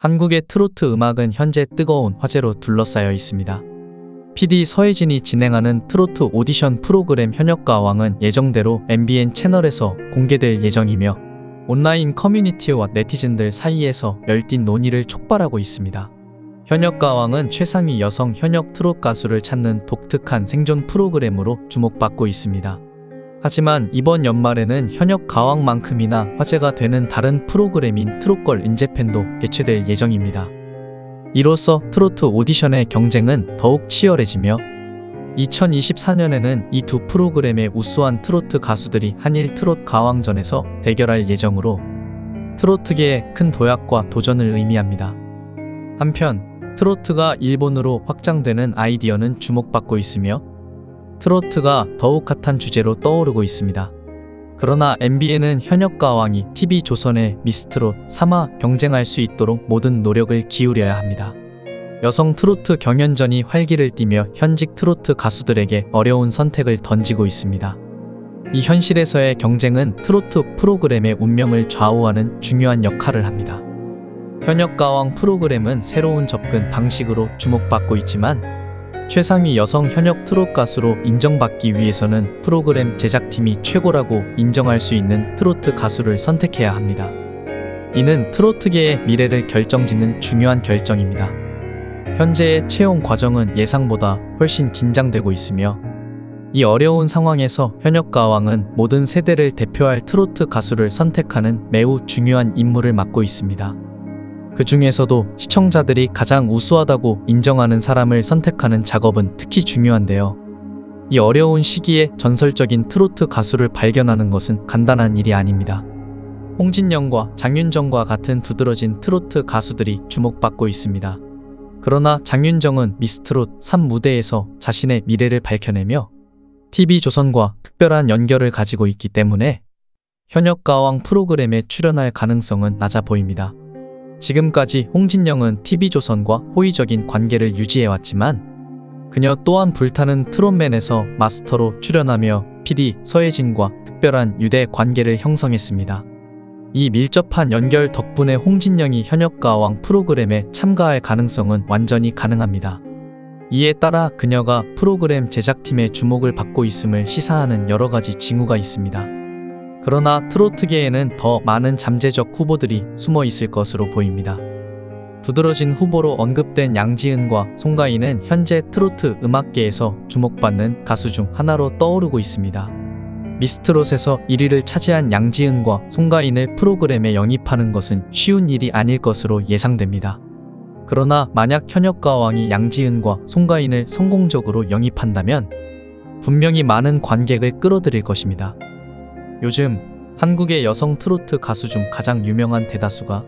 한국의 트로트 음악은 현재 뜨거운 화제로 둘러싸여 있습니다. PD 서혜진이 진행하는 트로트 오디션 프로그램 현역가왕은 예정대로 MBN 채널에서 공개될 예정이며 온라인 커뮤니티와 네티즌들 사이에서 열띤 논의를 촉발하고 있습니다. 현역가왕은 최상위 여성 현역 트롯 가수를 찾는 독특한 생존 프로그램으로 주목받고 있습니다. 하지만 이번 연말에는 현역가왕만큼이나 화제가 되는 다른 프로그램인 트롯걸 인재팬도 개최될 예정입니다. 이로써 트로트 오디션의 경쟁은 더욱 치열해지며 2024년에는 이 두 프로그램의 우수한 트로트 가수들이 한일 트롯 가왕전에서 대결할 예정으로 트로트계의 큰 도약과 도전을 의미합니다. 한편 트로트가 일본으로 확장되는 아이디어는 주목받고 있으며 트로트가 더욱 핫한 주제로 떠오르고 있습니다. 그러나 MBN은 현역가왕이 TV조선의 미스트롯 3와 경쟁할 수 있도록 모든 노력을 기울여야 합니다. 여성 트로트 경연전이 활기를 띠며 현직 트로트 가수들에게 어려운 선택을 던지고 있습니다. 이 현실에서의 경쟁은 트로트 프로그램의 운명을 좌우하는 중요한 역할을 합니다. 현역가왕 프로그램은 새로운 접근 방식으로 주목받고 있지만 최상위 여성 현역 트롯 가수로 인정받기 위해서는 프로그램 제작팀이 최고라고 인정할 수 있는 트로트 가수를 선택해야 합니다. 이는 트로트계의 미래를 결정짓는 중요한 결정입니다. 현재의 채용 과정은 예상보다 훨씬 긴장되고 있으며 이 어려운 상황에서 현역가왕은 모든 세대를 대표할 트로트 가수를 선택하는 매우 중요한 임무를 맡고 있습니다. 그 중에서도 시청자들이 가장 우수하다고 인정하는 사람을 선택하는 작업은 특히 중요한데요. 이 어려운 시기에 전설적인 트로트 가수를 발견하는 것은 간단한 일이 아닙니다. 홍진영과 장윤정과 같은 두드러진 트로트 가수들이 주목받고 있습니다. 그러나 장윤정은 미스트롯 3 무대에서 자신의 미래를 밝혀내며 TV조선과 특별한 연결을 가지고 있기 때문에 현역가왕 프로그램에 출연할 가능성은 낮아 보입니다. 지금까지 홍진영은 TV조선과 호의적인 관계를 유지해왔지만 그녀 또한 불타는 트롯맨에서 마스터로 출연하며 PD 서혜진과 특별한 유대 관계를 형성했습니다. 이 밀접한 연결 덕분에 홍진영이 현역가왕 프로그램에 참가할 가능성은 완전히 가능합니다. 이에 따라 그녀가 프로그램 제작팀의 주목을 받고 있음을 시사하는 여러가지 징후가 있습니다. 그러나 트로트계에는 더 많은 잠재적 후보들이 숨어 있을 것으로 보입니다. 두드러진 후보로 언급된 양지은과 송가인은 현재 트로트 음악계에서 주목받는 가수 중 하나로 떠오르고 있습니다. 미스트롯에서 1위를 차지한 양지은과 송가인을 프로그램에 영입하는 것은 쉬운 일이 아닐 것으로 예상됩니다. 그러나 만약 현역가왕이 양지은과 송가인을 성공적으로 영입한다면 분명히 많은 관객을 끌어들일 것입니다. 요즘 한국의 여성 트로트 가수 중 가장 유명한 대다수가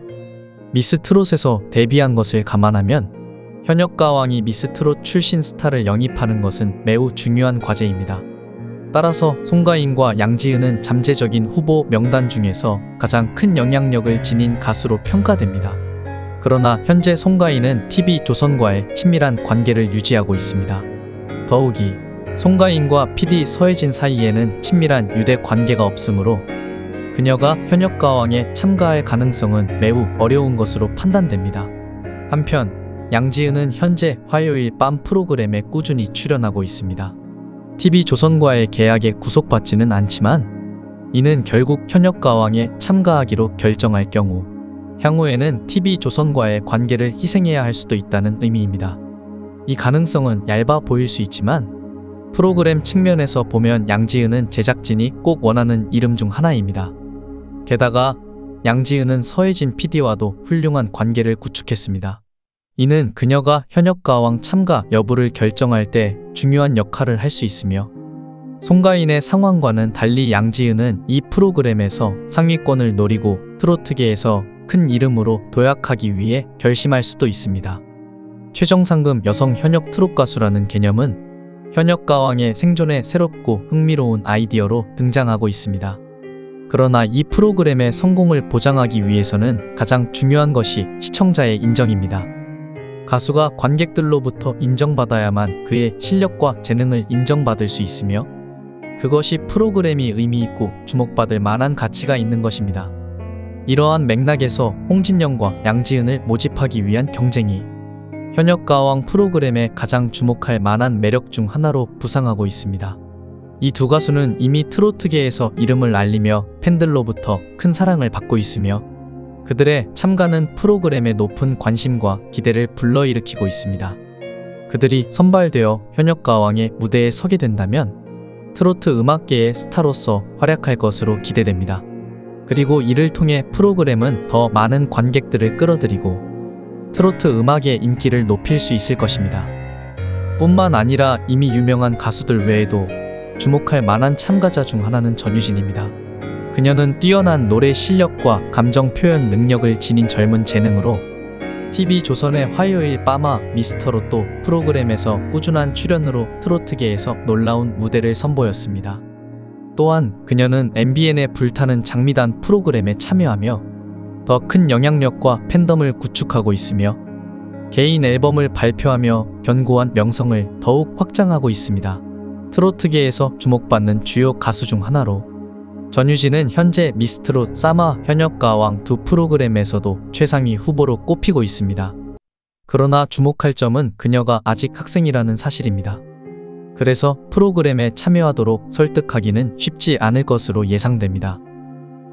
미스트롯에서 데뷔한 것을 감안하면 현역가왕이 미스트롯 출신 스타를 영입하는 것은 매우 중요한 과제입니다. 따라서 송가인과 양지은은 잠재적인 후보 명단 중에서 가장 큰 영향력을 지닌 가수로 평가됩니다. 그러나 현재 송가인은 TV조선과의 친밀한 관계를 유지하고 있습니다. 더욱이 송가인과 PD 서혜진 사이에는 친밀한 유대 관계가 없으므로 그녀가 현역가왕에 참가할 가능성은 매우 어려운 것으로 판단됩니다. 한편 양지은은 현재 화요일 밤 프로그램에 꾸준히 출연하고 있습니다. TV조선과의 계약에 구속받지는 않지만 이는 결국 현역가왕에 참가하기로 결정할 경우 향후에는 TV조선과의 관계를 희생해야 할 수도 있다는 의미입니다. 이 가능성은 얇아 보일 수 있지만 프로그램 측면에서 보면 양지은은 제작진이 꼭 원하는 이름 중 하나입니다. 게다가 양지은은 서혜진 PD와도 훌륭한 관계를 구축했습니다. 이는 그녀가 현역가왕 참가 여부를 결정할 때 중요한 역할을 할 수 있으며 송가인의 상황과는 달리 양지은은 이 프로그램에서 상위권을 노리고 트로트계에서 큰 이름으로 도약하기 위해 결심할 수도 있습니다. 최정상금 여성 현역 트롯 가수라는 개념은 현역가왕의 생존에 새롭고 흥미로운 아이디어로 등장하고 있습니다. 그러나 이 프로그램의 성공을 보장하기 위해서는 가장 중요한 것이 시청자의 인정입니다. 가수가 관객들로부터 인정받아야만 그의 실력과 재능을 인정받을 수 있으며 그것이 프로그램이 의미있고 주목받을 만한 가치가 있는 것입니다. 이러한 맥락에서 홍진영과 양지은을 모집하기 위한 경쟁이 현역가왕 프로그램에 가장 주목할 만한 매력 중 하나로 부상하고 있습니다. 이 두 가수는 이미 트로트계에서 이름을 알리며 팬들로부터 큰 사랑을 받고 있으며 그들의 참가는 프로그램의 높은 관심과 기대를 불러일으키고 있습니다. 그들이 선발되어 현역가왕의 무대에 서게 된다면 트로트 음악계의 스타로서 활약할 것으로 기대됩니다. 그리고 이를 통해 프로그램은 더 많은 관객들을 끌어들이고 트로트 음악의 인기를 높일 수 있을 것입니다. 뿐만 아니라 이미 유명한 가수들 외에도 주목할 만한 참가자 중 하나는 전유진입니다. 그녀는 뛰어난 노래 실력과 감정 표현 능력을 지닌 젊은 재능으로 TV조선의 화요일 빠마 미스터로또 프로그램에서 꾸준한 출연으로 트로트계에서 놀라운 무대를 선보였습니다. 또한 그녀는 MBN의 불타는 장미단 프로그램에 참여하며 더 큰 영향력과 팬덤을 구축하고 있으며 개인 앨범을 발표하며 견고한 명성을 더욱 확장하고 있습니다. 트로트계에서 주목받는 주요 가수 중 하나로 전유진은 현재 미스트롯, 싸마, 현역가왕 두 프로그램에서도 최상위 후보로 꼽히고 있습니다. 그러나 주목할 점은 그녀가 아직 학생이라는 사실입니다. 그래서 프로그램에 참여하도록 설득하기는 쉽지 않을 것으로 예상됩니다.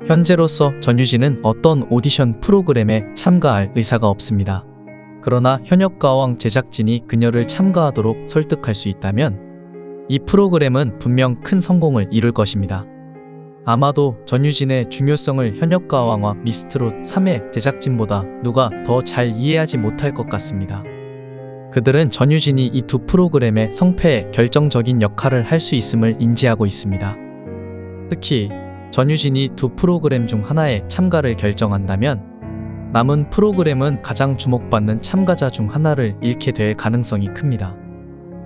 현재로서 전유진은 어떤 오디션 프로그램에 참가할 의사가 없습니다. 그러나 현역가왕 제작진이 그녀를 참가하도록 설득할 수 있다면 이 프로그램은 분명 큰 성공을 이룰 것입니다. 아마도 전유진의 중요성을 현역가왕과 미스트롯 3의 제작진보다 누가 더 잘 이해하지 못할 것 같습니다. 그들은 전유진이 이 두 프로그램의 성패에 결정적인 역할을 할 수 있음을 인지하고 있습니다. 특히 전유진이 두 프로그램 중 하나에 참가를 결정한다면 남은 프로그램은 가장 주목받는 참가자 중 하나를 잃게 될 가능성이 큽니다.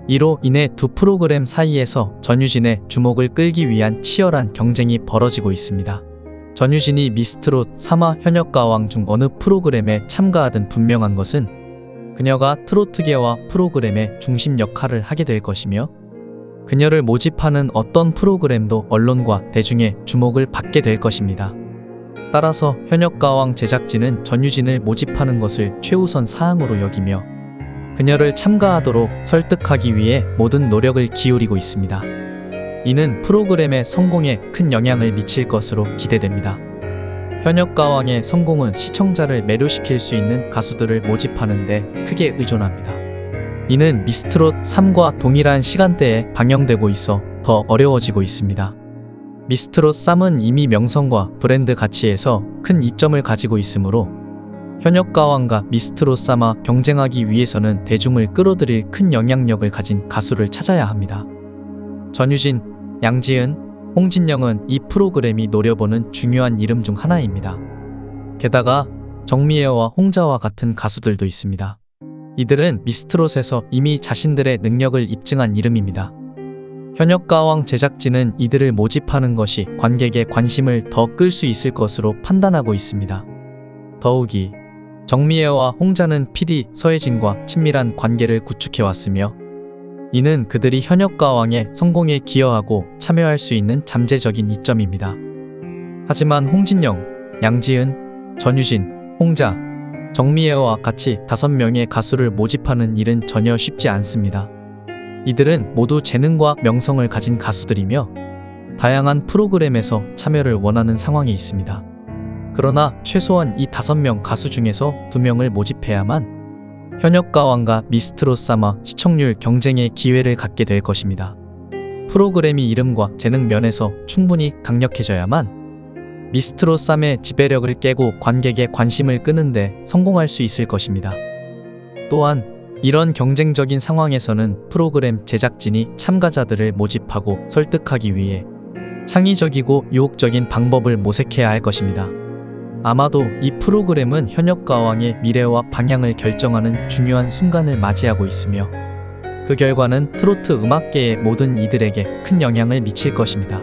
이로 인해 두 프로그램 사이에서 전유진의 주목을 끌기 위한 치열한 경쟁이 벌어지고 있습니다. 전유진이 미스트롯, 싸마, 현역가왕 중 어느 프로그램에 참가하든 분명한 것은 그녀가 트로트계와 프로그램의 중심 역할을 하게 될 것이며 그녀를 모집하는 어떤 프로그램도 언론과 대중의 주목을 받게 될 것입니다. 따라서 현역가왕 제작진은 전유진을 모집하는 것을 최우선 사항으로 여기며 그녀를 참가하도록 설득하기 위해 모든 노력을 기울이고 있습니다. 이는 프로그램의 성공에 큰 영향을 미칠 것으로 기대됩니다. 현역가왕의 성공은 시청자를 매료시킬 수 있는 가수들을 모집하는 데 크게 의존합니다. 이는 미스트롯 3과 동일한 시간대에 방영되고 있어 더 어려워지고 있습니다. 미스트롯 3은 이미 명성과 브랜드 가치에서 큰 이점을 가지고 있으므로 현역가왕과 미스트롯 싸마 경쟁하기 위해서는 대중을 끌어들일 큰 영향력을 가진 가수를 찾아야 합니다. 전유진, 양지은, 홍진영은 이 프로그램이 노려보는 중요한 이름 중 하나입니다. 게다가 정미애와 홍자와 같은 가수들도 있습니다. 이들은 미스트롯에서 이미 자신들의 능력을 입증한 이름입니다. 현역가왕 제작진은 이들을 모집하는 것이 관객의 관심을 더 끌 수 있을 것으로 판단하고 있습니다. 더욱이 정미애와 홍자는 PD 서혜진과 친밀한 관계를 구축해왔으며 이는 그들이 현역가왕의 성공에 기여하고 참여할 수 있는 잠재적인 이점입니다. 하지만 홍진영, 양지은, 전유진, 홍자, 정미애와 같이 5명의 가수를 모집하는 일은 전혀 쉽지 않습니다. 이들은 모두 재능과 명성을 가진 가수들이며 다양한 프로그램에서 참여를 원하는 상황에 있습니다. 그러나 최소한 이 5명 가수 중에서 2명을 모집해야만 현역가왕과 미스트롯 싸마 시청률 경쟁의 기회를 갖게 될 것입니다. 프로그램이 이름과 재능 면에서 충분히 강력해져야만 미스트롯 싸마의 지배력을 깨고 관객의 관심을 끄는데 성공할 수 있을 것입니다. 또한 이런 경쟁적인 상황에서는 프로그램 제작진이 참가자들을 모집하고 설득하기 위해 창의적이고 유혹적인 방법을 모색해야 할 것입니다. 아마도 이 프로그램은 현역가왕의 미래와 방향을 결정하는 중요한 순간을 맞이하고 있으며 그 결과는 트로트 음악계의 모든 이들에게 큰 영향을 미칠 것입니다.